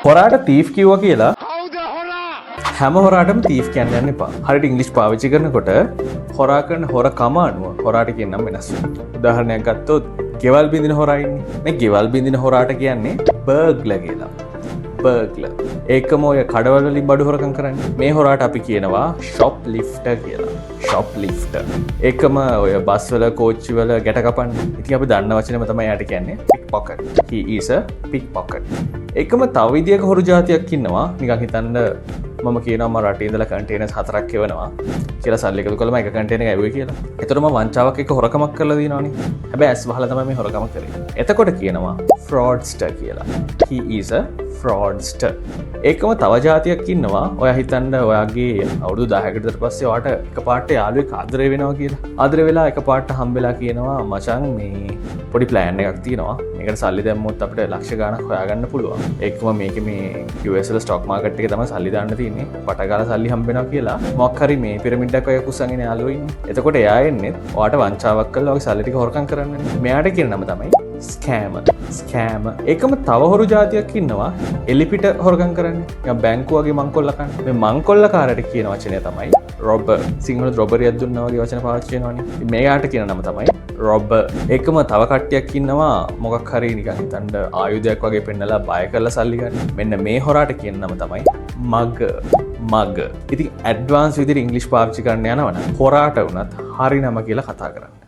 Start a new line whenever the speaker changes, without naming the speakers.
හොරාට තීෆ් කිව්වා කියලා හැම හොරාටම තීෆ් කියන්න යන්න එපා. හරියට ඉංග්‍රීසි පාවිච්චි කරනකොට හොරා කරන හොරකම අනුව හොරාට කියන නම වෙනස් වෙනවා. උදාහරණයක් ගත්තොත් ගෙවල් බින්දින හොරා ඉන්නේ. මේ ගෙවල් බින්දින හොරාට කියන්නේ බර්ග්ලර් කියලා. බර්ග්ලර්. ඒකම ඔය කඩවල වලින් බඩු හොරකම් කරන්නේ. මේ හොරාට අපි කියනවා ෂොප් ලිෆ්ටර් කියලා. ෂොප් ලිෆ්ටර්. ඒකම ඔය බස් වල කෝච්චි වල ගැට කපන්නේ. ඉතින් අපි දන්න වචනේම තමයි යාට කියන්නේ pick pocket. he is a pickpocket. ඒකම තව විදියක හොරු జాතියක් ඉන්නවා. නිකන් හිතන්න මම කියනවා මම රටේ ඉඳලා කන්ටේනර්ස් 4ක් එවනවා කියලා සල්ලි එකතු කළා මම එක කන්ටේනර් එක ඇව්වේ කියලා. එතකොට මම වංචාවක් එක්ක හොරකමක් කරලා දිනවනේ. හැබැයි ඇස් වහලා තමයි මේ හොරකම කරේ. එතකොට කියනවා fraudster කියලා. he is a fraudster. ඒකම තව જાතියක් ඉන්නවා. ඔයා හිතන්න ඔයාගේ අවුරුදු 10කට විතර පස්සේ ඔයාට එකපාරට යාළුවෙක් ආදරේ වෙනවා කියලා. ආදරේ වෙලා එකපාරට හම්බෙලා කියනවා මචං මේ පොඩි ප්ලෑන් එකක් තියෙනවා. මේකට සල්ලි දැම්මොත් අපිට ලක්ෂ ගාණක් හොයාගන්න පුළුවන්. ඒකම මේකේ මේ US වල ස්ටොක් මාකට් එකේ තමයි සල්ලි දාන්න තියෙන්නේ. පටගාලා සල්ලි හම්බෙනවා කියලා. මොකක් හරි මේ පිරමිඩ් එකක් ඔය කුස්සන් ඉන්නේ යාළුවෝ ඉන්නේ. එතකොට එයා එන්නේ ඔයාට වංචාවක් කරලා ඔගේ සල්ලි ටික හොරකම් කරන්නනේ. මෙයාට කියන නම තමයි ස්කෑම. ඒකම තව හොරු જાතියක් ඉන්නවා. එලිපිට හොරකම් කරන්නේ. නිකන් බැංකුවගේ මංකොල්ල කන්නේ. මේ මංකොල්ල කාරයට කියන වචනය තමයි රොබර්. සිංහල රොබරියක් දුන්නා වගේ වචන පාවිච්චි කරනවානේ. මෙයාට කියන නම තමයි රොබර්. ඒකම තව කට්ටියක් ඉන්නවා මොකක් හරි නිකන් හිතන්න ආයුධයක් වගේ පෙන්නලා බය කරලා සල්ලි ගන්න. මෙන්න මේ හොරාට කියන නම තමයි මග. ඉතින් ඇඩ්වාන්ස් විදිහට ඉංග්‍රීසි පාවිච්චි කරන්න යනවනම් හොරාට වුණත් හරි නම කියලා කතා කරන්න.